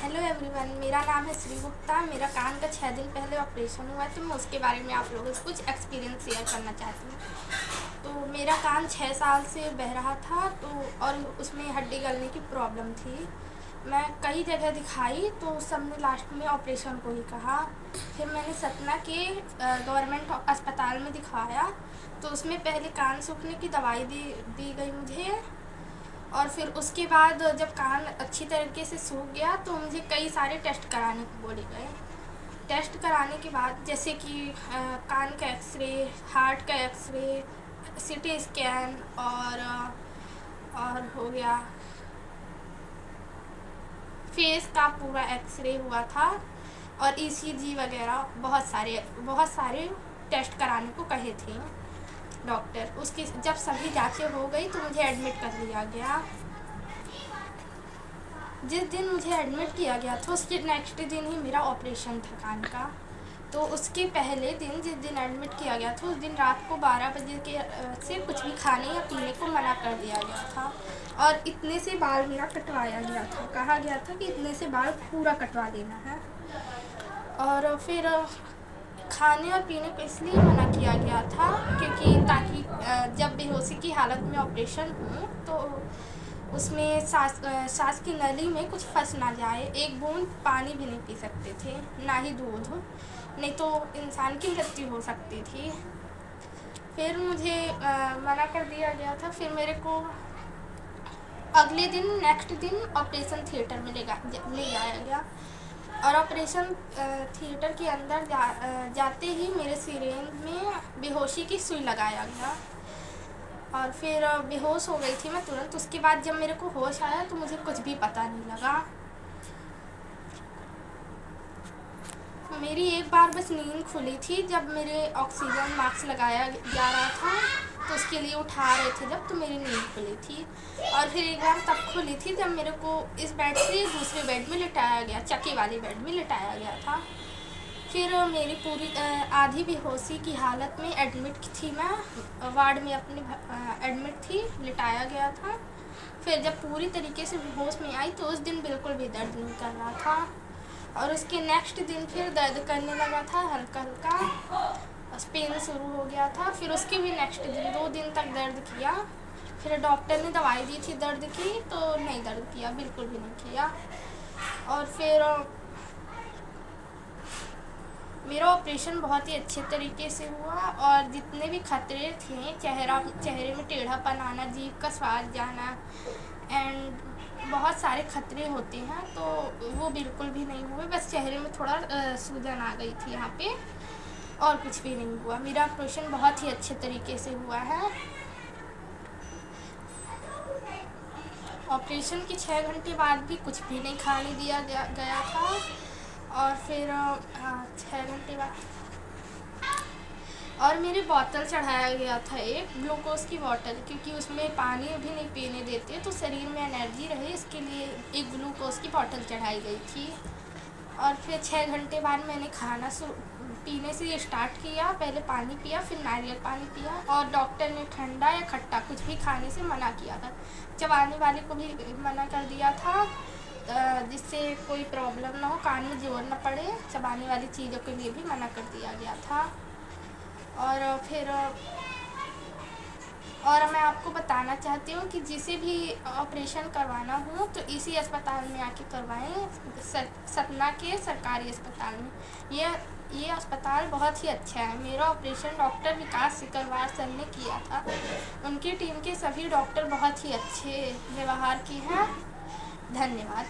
Hello everyone, मेरा नाम है श्री गुप्ता। मेरा कान का 6 दिन पहले ऑपरेशन हुआ है, तो मैं उसके बारे में आप लोगों से कुछ एक्सपीरियंस शेयर करना चाहती हूँ। तो मेरा कान 6 साल से बह रहा था, और उसमें हड्डी गलने की प्रॉब्लम थी। मैं कई जगह दिखाई, तो सबने लास्ट में ऑपरेशन को ही कहा। फिर मैंने सतना के गवर्नमेंट अस्पताल में दिखाया, तो उसमें पहले कान सूखने की दवाई दी गई मुझे। और फिर उसके बाद जब कान अच्छी तरीके से सूख गया, तो मुझे कई सारे टेस्ट कराने को बोले गए। टेस्ट कराने के बाद जैसे कि कान का एक्सरे, हार्ट का एक्सरे, सीटी स्कैन और हो गया फेस का पूरा एक्सरे हुआ था, और ईसीजी वगैरह बहुत सारे टेस्ट कराने को कहे थे डॉक्टर। उसकी जब सभी जांचें हो गई, तो मुझे एडमिट कर लिया गया। जिस दिन मुझे एडमिट किया गया था, उसके नेक्स्ट दिन ही मेरा ऑपरेशन था कान का। तो उसके पहले दिन, जिस दिन एडमिट किया गया था, उस दिन रात को 12 बजे से कुछ भी खाने या पीने को मना कर दिया गया था। और इतने से बाल मेरा कटवाया गया था, कहा गया था कि इतने से बाल पूरा कटवा देना है। और फिर खाने और पीने को इसलिए मना किया गया था क्योंकि ताकि जब बेहोशी की हालत में ऑपरेशन हो, तो उसमें सांस की नली में कुछ फंस ना जाए। एक बूंद पानी भी नहीं पी सकते थे, ना ही दूध, नहीं तो इंसान की मृत्यु हो सकती थी। फिर मुझे मना कर दिया गया था। फिर मेरे को अगले दिन, नेक्स्ट दिन ऑपरेशन थिएटर में ले जाया गया। और ऑपरेशन थिएटर के अंदर जाते ही मेरे सिरेंज में बेहोशी की सुई लगाया गया, और फिर बेहोश हो गई थी मैं तुरंत। उसके बाद जब मेरे को होश आया, तो मुझे कुछ भी पता नहीं लगा। मेरी एक बार बस नींद खुली थी, जब मेरे ऑक्सीजन मास्क लगाया जा रहा था, तो उसके लिए उठा रहे थे जब, तो मेरी नींद खुली थी। और फिर एक बार तब खुली थी जब मेरे को इस बेड से दूसरे बेड में लिटाया गया, चक्की वाले बेड में लिटाया गया था। फिर मेरी पूरी आधी बेहोशी की हालत में एडमिट थी मैं, वार्ड में अपने एडमिट थी, लिटाया गया था। फिर जब पूरी तरीके से बेहोश में आई, तो उस दिन बिल्कुल भी दर्द नहीं कर रहा था। और उसके नेक्स्ट दिन फिर दर्द करने लगा था, हल्का हल्का पेन शुरू हो गया था। फिर उसके भी नेक्स्ट दिन 2 दिन तक दर्द किया। फिर डॉक्टर ने दवाई दी थी दर्द की, तो नहीं दर्द किया, बिल्कुल भी नहीं किया। और फिर मेरा ऑपरेशन बहुत ही अच्छे तरीके से हुआ, और जितने भी खतरे थे, चेहरे में टेढ़ापन आना, जीभ का स्वाद जाना, एंड बहुत सारे खतरे होते हैं, तो वो बिल्कुल भी नहीं हुए। बस चेहरे में थोड़ा सूजन आ गई थी यहाँ पे, और कुछ भी नहीं हुआ। मेरा ऑपरेशन बहुत ही अच्छे तरीके से हुआ है। ऑपरेशन के 6 घंटे बाद भी कुछ भी नहीं खाने दिया गया था। और फिर 6 घंटे बाद और मेरी बोतल चढ़ाया गया था, एक ग्लूकोज की बोतल, क्योंकि उसमें पानी भी नहीं पीने देते, तो शरीर में एनर्जी रहे, इसके लिए एक ग्लूकोज की बोतल चढ़ाई गई थी। और फिर 6 घंटे बाद मैंने खाना पीने से स्टार्ट किया। पहले पानी पिया, फिर नारियल पानी पिया, और डॉक्टर ने ठंडा या खट्टा कुछ भी खाने से मना किया था। चबाने वाले को भी मना कर दिया था, जिससे कोई प्रॉब्लम ना हो, कान में जोर न पड़े। चबाने वाली चीज़ों के लिए भी मना कर दिया गया था। और फिर मैं आपको बताना चाहती हूँ कि जिसे भी ऑपरेशन करवाना हो, तो इसी अस्पताल में आके करवाएं, सतना के सरकारी अस्पताल में। ये अस्पताल बहुत ही अच्छा है। मेरा ऑपरेशन डॉक्टर विकास सिकरवार सर ने किया था। उनकी टीम के सभी डॉक्टर बहुत ही अच्छे व्यवहार के हैं। धन्यवाद।